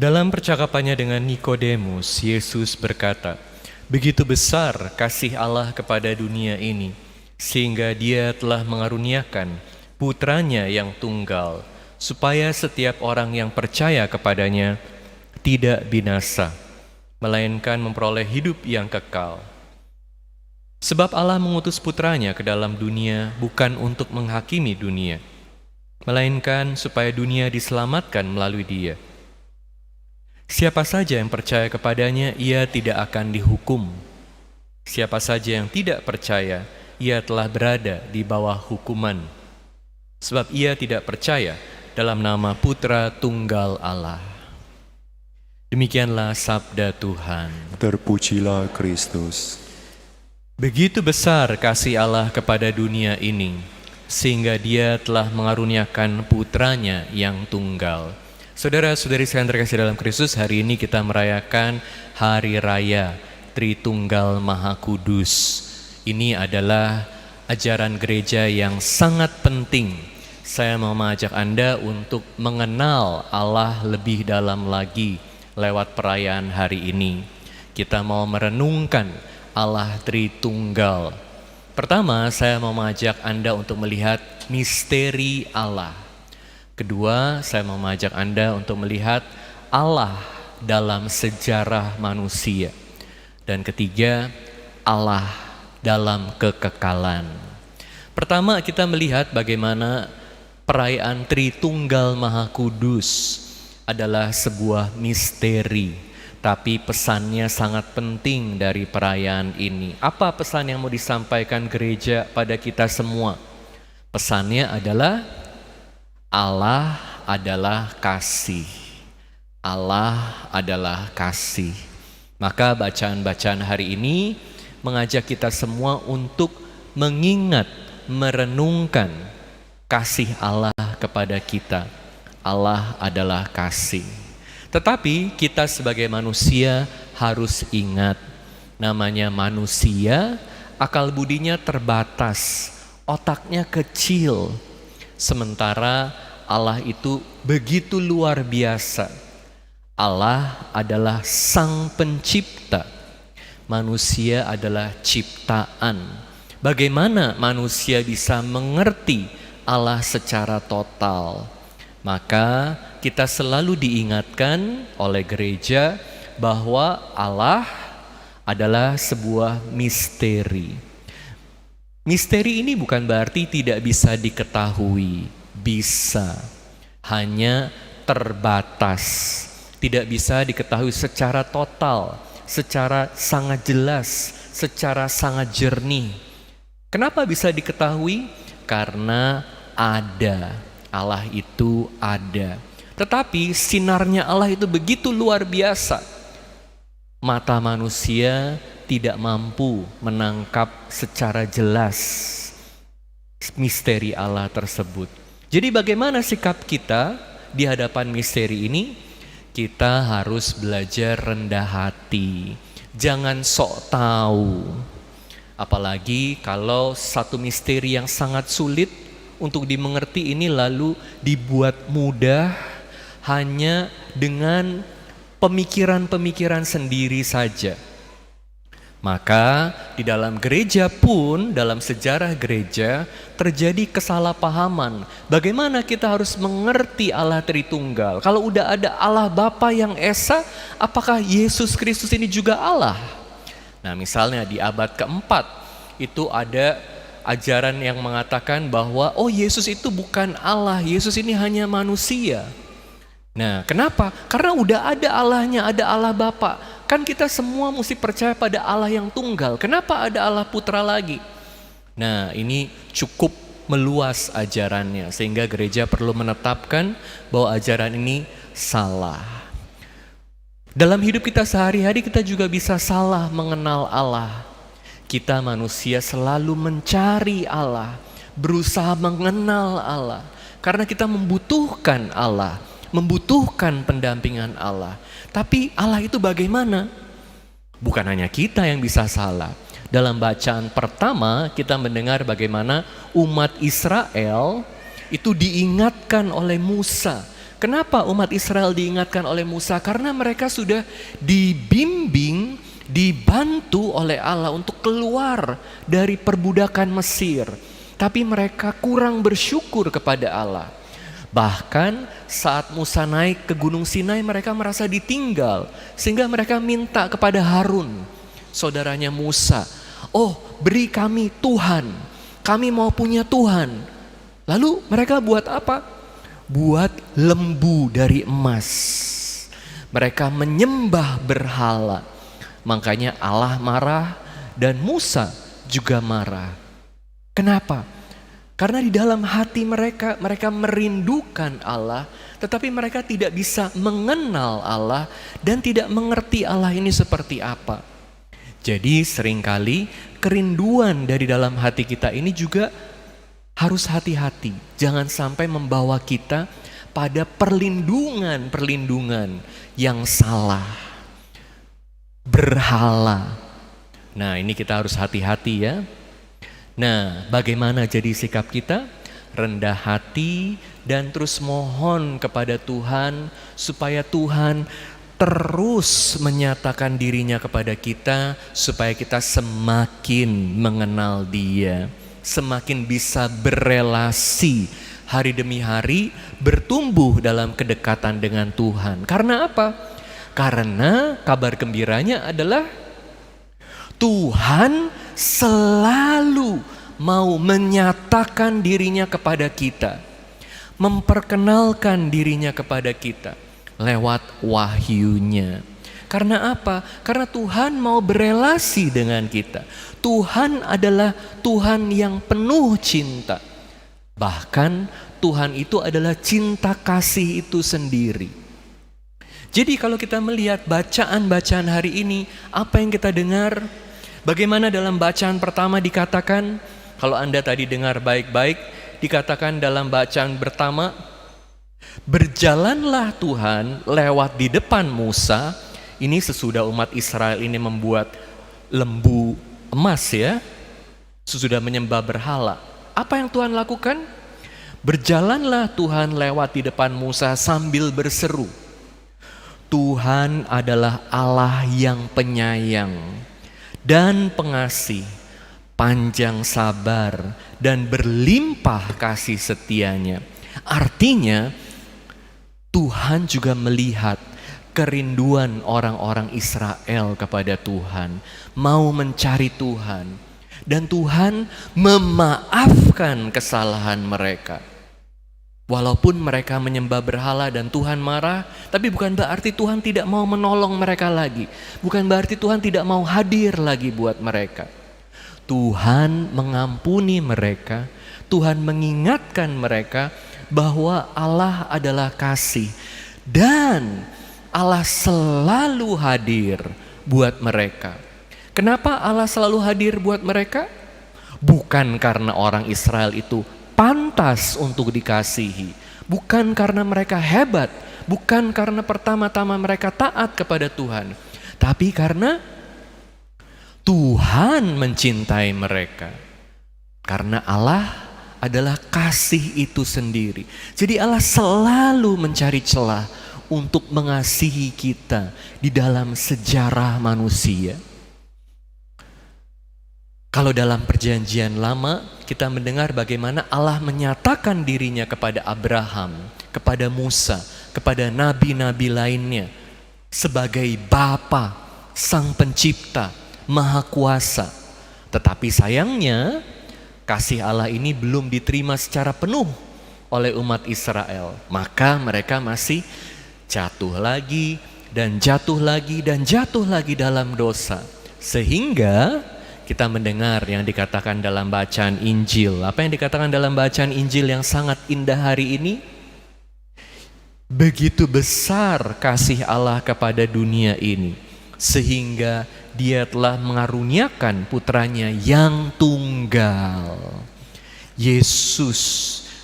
Dalam percakapannya dengan Nikodemus, Yesus berkata, "Begitu besar kasih Allah kepada dunia ini, sehingga Dia telah mengaruniakan Putranya yang tunggal, supaya setiap orang yang percaya kepadanya tidak binasa, melainkan memperoleh hidup yang kekal. Sebab Allah mengutus Putranya ke dalam dunia bukan untuk menghakimi dunia, melainkan supaya dunia diselamatkan melalui Dia. Siapa saja yang percaya kepadanya, ia tidak akan dihukum. Siapa saja yang tidak percaya, ia telah berada di bawah hukuman. Sebab ia tidak percaya dalam nama Putra Tunggal Allah." Demikianlah sabda Tuhan. Terpujilah Kristus. Begitu besar kasih Allah kepada dunia ini, sehingga Dia telah mengaruniakan Putranya yang tunggal. Saudara-saudari sekalian terkasih dalam Kristus, hari ini kita merayakan Hari Raya Tritunggal Maha Kudus. Ini adalah ajaran gereja yang sangat penting. Saya mau mengajak Anda untuk mengenal Allah lebih dalam lagi lewat perayaan hari ini. Kita mau merenungkan Allah Tritunggal. Pertama, saya mau mengajak Anda untuk melihat misteri Allah. Kedua, saya mau mengajak Anda untuk melihat Allah dalam sejarah manusia. Dan ketiga, Allah dalam kekekalan. Pertama, kita melihat bagaimana perayaan Tritunggal Maha Kudus adalah sebuah misteri, tapi pesannya sangat penting dari perayaan ini. Apa pesan yang mau disampaikan gereja pada kita semua? Pesannya adalah Allah adalah kasih. Allah adalah kasih. Maka bacaan-bacaan hari ini mengajak kita semua untuk mengingat, merenungkan kasih Allah kepada kita. Allah adalah kasih. Tetapi kita sebagai manusia harus ingat, namanya manusia, akal budinya terbatas, otaknya kecil. Sementara Allah itu begitu luar biasa. Allah adalah Sang Pencipta. Manusia adalah ciptaan. Bagaimana manusia bisa mengerti Allah secara total? Maka kita selalu diingatkan oleh gereja bahwa Allah adalah sebuah misteri. Misteri ini bukan berarti tidak bisa diketahui, bisa, hanya terbatas, tidak bisa diketahui secara total, secara sangat jelas, secara sangat jernih. Kenapa bisa diketahui? Karena ada, Allah itu ada. Tetapi sinarnya Allah itu begitu luar biasa. Mata manusia tidak mampu menangkap secara jelas misteri Allah tersebut. Jadi bagaimana sikap kita di hadapan misteri ini? Kita harus belajar rendah hati. Jangan sok tahu. Apalagi kalau satu misteri yang sangat sulit untuk dimengerti ini lalu dibuat mudah hanya dengan pemikiran-pemikiran sendiri saja. Maka di dalam gereja pun, dalam sejarah gereja terjadi kesalahpahaman. Bagaimana kita harus mengerti Allah Tritunggal? Kalau udah ada Allah Bapa yang Esa, apakah Yesus Kristus ini juga Allah? Nah, misalnya di abad keempat itu ada ajaran yang mengatakan bahwa Yesus itu bukan Allah, Yesus ini hanya manusia. Nah, kenapa? Karena udah ada Allahnya, ada Allah Bapa. Kan kita semua mesti percaya pada Allah yang tunggal. Kenapa ada Allah Putra lagi? Nah, ini cukup meluas ajarannya sehingga gereja perlu menetapkan bahwa ajaran ini salah. Dalam hidup kita sehari-hari kita juga bisa salah mengenal Allah. Kita manusia selalu mencari Allah, berusaha mengenal Allah karena kita membutuhkan Allah, membutuhkan pendampingan Allah. Tapi Allah itu bagaimana? Bukan hanya kita yang bisa salah. Dalam bacaan pertama kita mendengar bagaimana umat Israel itu diingatkan oleh Musa Kenapa umat Israel diingatkan oleh Musa? Karena mereka sudah dibimbing, dibantu oleh Allah untuk keluar dari perbudakan Mesir. Tapi mereka kurang bersyukur kepada Allah. Bahkan saat Musa naik ke Gunung Sinai, mereka merasa ditinggal. Sehingga mereka minta kepada Harun, saudaranya Musa, "Oh, beri kami Tuhan, kami mau punya Tuhan." Lalu mereka buat apa? Buat lembu dari emas. Mereka menyembah berhala. Makanya Allah marah dan Musa juga marah. Kenapa? Karena di dalam hati mereka merindukan Allah, tetapi mereka tidak bisa mengenal Allah dan tidak mengerti Allah ini seperti apa. Jadi seringkali kerinduan dari dalam hati kita ini juga harus hati-hati. Jangan sampai membawa kita pada perlindungan yang salah. Berhala. Nah, ini kita harus hati-hati ya. Nah, bagaimana jadi sikap kita? Rendah hati dan terus mohon kepada Tuhan supaya Tuhan terus menyatakan dirinya kepada kita supaya kita semakin mengenal Dia, semakin bisa berelasi hari demi hari, bertumbuh dalam kedekatan dengan Tuhan. Karena apa? Karena kabar gembiranya adalah Tuhan selalu mau menyatakan dirinya kepada kita, memperkenalkan dirinya kepada kita lewat wahyunya. Karena apa? Karena Tuhan mau berelasi dengan kita. Tuhan adalah Tuhan yang penuh cinta. Bahkan Tuhan itu adalah cinta kasih itu sendiri. Jadi kalau kita melihat bacaan-bacaan hari ini, apa yang kita dengar? Bagaimana dalam bacaan pertama dikatakan, kalau Anda tadi dengar baik-baik, dikatakan dalam bacaan pertama, berjalanlah Tuhan lewat di depan Musa. Ini sesudah umat Israel ini membuat lembu emas ya, sesudah menyembah berhala. Apa yang Tuhan lakukan? Berjalanlah Tuhan lewat di depan Musa sambil berseru, Tuhan adalah Allah yang penyayang dan pengasih, panjang sabar dan berlimpah kasih setianya. Artinya Tuhan juga melihat kerinduan orang-orang Israel kepada Tuhan, mau mencari Tuhan, dan Tuhan memaafkan kesalahan mereka. Walaupun mereka menyembah berhala dan Tuhan marah, tapi bukan berarti Tuhan tidak mau menolong mereka lagi. Bukan berarti Tuhan tidak mau hadir lagi buat mereka. Tuhan mengampuni mereka, Tuhan mengingatkan mereka bahwa Allah adalah kasih dan Allah selalu hadir buat mereka. Kenapa Allah selalu hadir buat mereka? Bukan karena orang Israel itu pantas untuk dikasihi, bukan karena mereka hebat, bukan karena pertama-tama mereka taat kepada Tuhan, tapi karena Tuhan mencintai mereka. Karena Allah adalah kasih itu sendiri. Jadi Allah selalu mencari celah untuk mengasihi kita di dalam sejarah manusia. Kalau dalam perjanjian lama kita mendengar bagaimana Allah menyatakan dirinya kepada Abraham, kepada Musa, kepada nabi-nabi lainnya sebagai Bapa, Sang Pencipta, Maha Kuasa. Tetapi sayangnya kasih Allah ini belum diterima secara penuh oleh umat Israel. Maka mereka masih jatuh lagi dan jatuh lagi dan jatuh lagi dalam dosa. Sehingga kita mendengar yang dikatakan dalam bacaan Injil. Apa yang dikatakan dalam bacaan Injil yang sangat indah hari ini? Begitu besar kasih Allah kepada dunia ini, sehingga Dia telah mengaruniakan putranya yang tunggal. Yesus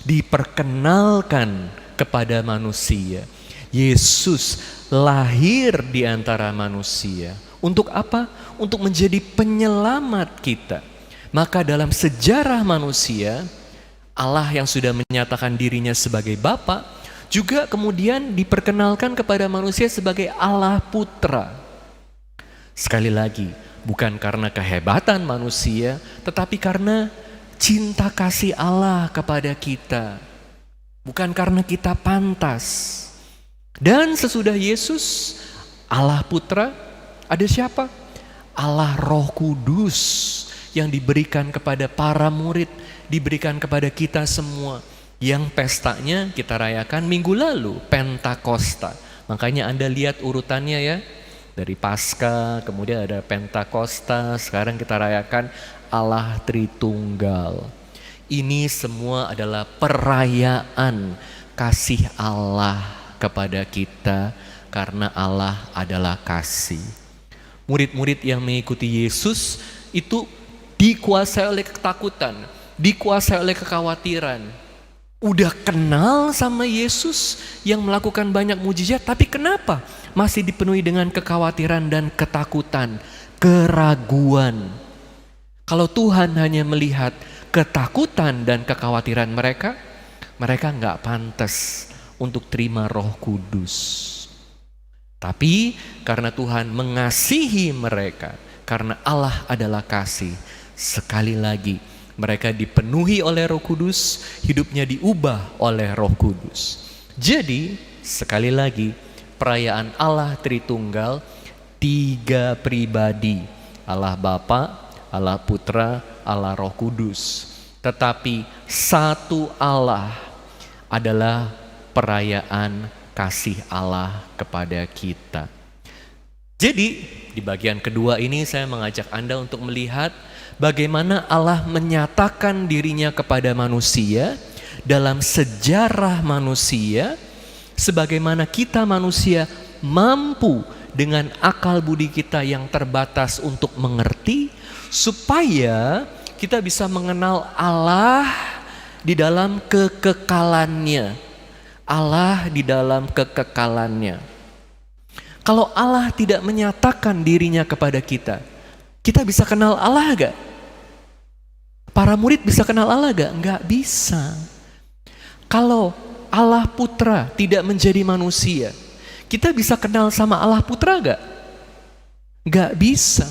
diperkenalkan kepada manusia. Yesus lahir di antara manusia. Untuk apa? Untuk menjadi penyelamat kita. Maka dalam sejarah manusia, Allah yang sudah menyatakan dirinya sebagai Bapa juga kemudian diperkenalkan kepada manusia sebagai Allah Putra. Sekali lagi, bukan karena kehebatan manusia, tetapi karena cinta kasih Allah kepada kita. Bukan karena kita pantas. Dan sesudah Yesus, Allah Putra, ada siapa? Allah Roh Kudus yang diberikan kepada para murid, diberikan kepada kita semua. Yang pestanya kita rayakan minggu lalu, Pentakosta. Makanya Anda lihat urutannya ya, dari Paskah, kemudian ada Pentakosta, sekarang kita rayakan Allah Tritunggal. Ini semua adalah perayaan kasih Allah kepada kita karena Allah adalah kasih. Murid-murid yang mengikuti Yesus itu dikuasai oleh ketakutan, dikuasai oleh kekhawatiran. Udah kenal sama Yesus yang melakukan banyak mujizat, tapi kenapa masih dipenuhi dengan kekhawatiran dan ketakutan, keraguan? Kalau Tuhan hanya melihat ketakutan dan kekhawatiran mereka nggak pantas untuk terima Roh Kudus. Tapi karena Tuhan mengasihi mereka, karena Allah adalah kasih, sekali lagi mereka dipenuhi oleh Roh Kudus, hidupnya diubah oleh Roh Kudus. Jadi sekali lagi, perayaan Allah Tritunggal, 3 pribadi, Allah Bapa, Allah Putra, Allah Roh Kudus. Tetapi satu Allah adalah perayaan kasih Allah kepada kita. Jadi di bagian kedua ini saya mengajak Anda untuk melihat bagaimana Allah menyatakan dirinya kepada manusia dalam sejarah manusia, sebagaimana kita manusia mampu dengan akal budi kita yang terbatas untuk mengerti, supaya kita bisa mengenal Allah di dalam kekekalannya. Allah di dalam kekekalannya. Kalau Allah tidak menyatakan dirinya kepada kita, kita bisa kenal Allah gak? Para murid bisa kenal Allah gak? Nggak bisa. Kalau Allah Putra tidak menjadi manusia, kita bisa kenal sama Allah Putra gak? Nggak bisa.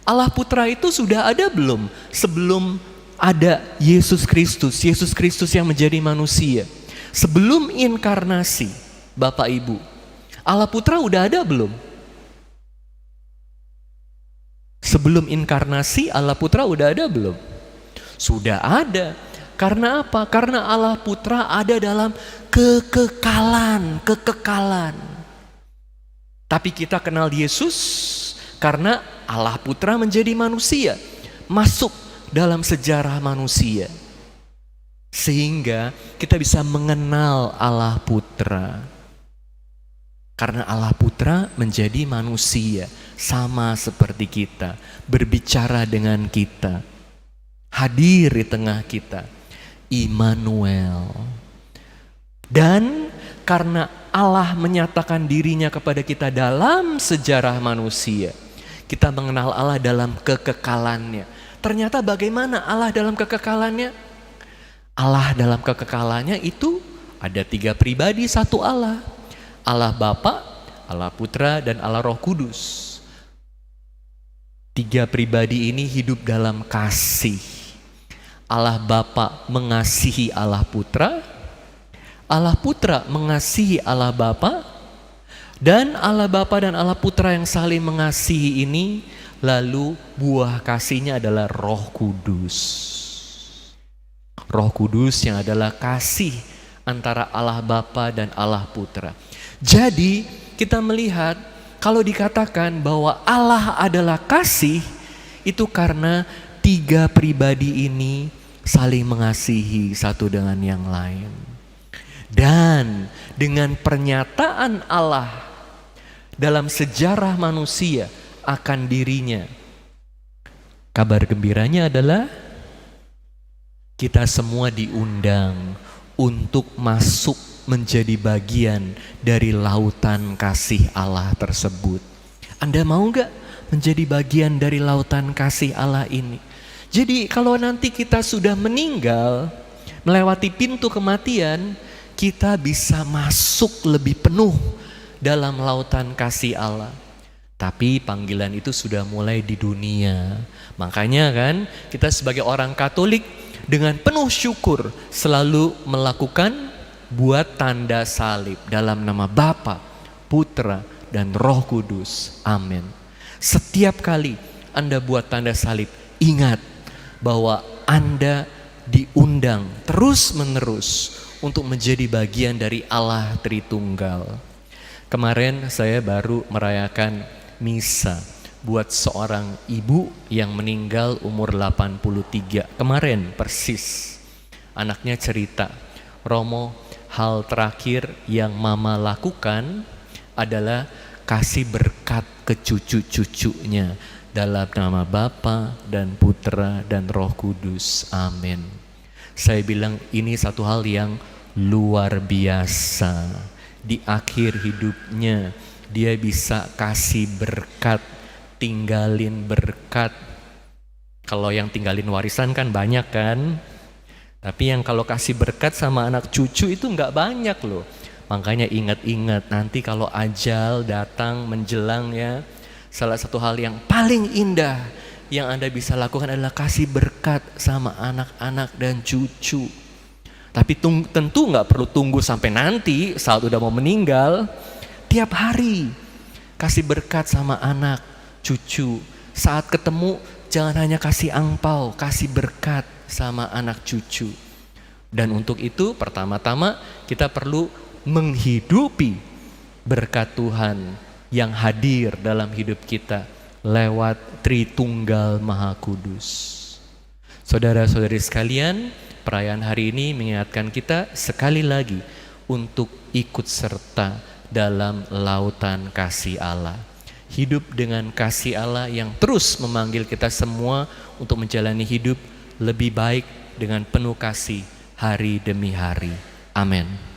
Allah Putra itu sudah ada belum sebelum ada Yesus Kristus? Yesus Kristus yang menjadi manusia. Sebelum inkarnasi, Bapak Ibu, Allah Putra udah ada belum? Sebelum inkarnasi, Allah Putra udah ada belum? Sudah ada. Karena apa? Karena Allah Putra ada dalam kekekalan. Tapi kita kenal Yesus karena Allah Putra menjadi manusia, masuk dalam sejarah manusia. Sehingga kita bisa mengenal Allah Putra. Karena Allah Putra menjadi manusia, sama seperti kita, berbicara dengan kita, hadir di tengah kita, Immanuel. Dan karena Allah menyatakan dirinya kepada kita dalam sejarah manusia, kita mengenal Allah dalam kekekalannya. Ternyata bagaimana Allah dalam kekekalannya? Allah dalam kekekalannya itu ada 3 pribadi, satu Allah. Allah Bapa, Allah Putra, dan Allah Roh Kudus. 3 pribadi ini hidup dalam kasih. Allah Bapa mengasihi Allah Putra, Allah Putra mengasihi Allah Bapa, dan Allah Bapa dan Allah Putra yang saling mengasihi ini, lalu buah kasihnya adalah Roh Kudus. Roh Kudus yang adalah kasih antara Allah Bapa dan Allah Putra. Jadi kita melihat kalau dikatakan bahwa Allah adalah kasih, itu karena 3 pribadi ini saling mengasihi satu dengan yang lain. Dan dengan pernyataan Allah dalam sejarah manusia akan dirinya, kabar gembiranya adalah kita semua diundang untuk masuk menjadi bagian dari lautan kasih Allah tersebut. Anda mau gak menjadi bagian dari lautan kasih Allah ini? Jadi kalau nanti kita sudah meninggal, melewati pintu kematian, kita bisa masuk lebih penuh dalam lautan kasih Allah. Tapi panggilan itu sudah mulai di dunia. Makanya kan kita sebagai orang Katolik dengan penuh syukur selalu melakukan buat tanda salib dalam nama Bapa, Putra, dan Roh Kudus. Amin. Setiap kali Anda buat tanda salib, ingat bahwa Anda diundang terus-menerus untuk menjadi bagian dari Allah Tritunggal. Kemarin saya baru merayakan misa buat seorang ibu yang meninggal umur 83. Kemarin persis anaknya cerita, Romo, hal terakhir yang mama lakukan adalah kasih berkat ke cucu-cucunya dalam nama Bapa dan Putra dan Roh Kudus. Amin. Saya bilang ini satu hal yang luar biasa. Di akhir hidupnya dia bisa kasih berkat, tinggalin berkat. Kalau yang tinggalin warisan kan banyak kan, tapi yang kalau kasih berkat sama anak cucu itu nggak banyak loh. Makanya ingat-ingat nanti kalau ajal datang menjelang ya, salah satu hal yang paling indah yang Anda bisa lakukan adalah kasih berkat sama anak-anak dan cucu. Tapi tentu nggak perlu tunggu sampai nanti saat udah mau meninggal. Tiap hari kasih berkat sama anak, cucu. Saat ketemu jangan hanya kasih angpau, kasih berkat sama anak cucu. Dan untuk itu pertama-tama kita perlu menghidupi berkat Tuhan yang hadir dalam hidup kita lewat Tritunggal Maha Kudus. Saudara-saudari sekalian, perayaan hari ini mengingatkan kita sekali lagi untuk ikut serta dalam lautan kasih Allah. Hidup dengan kasih Allah yang terus memanggil kita semua untuk menjalani hidup lebih baik dengan penuh kasih hari demi hari. Amin.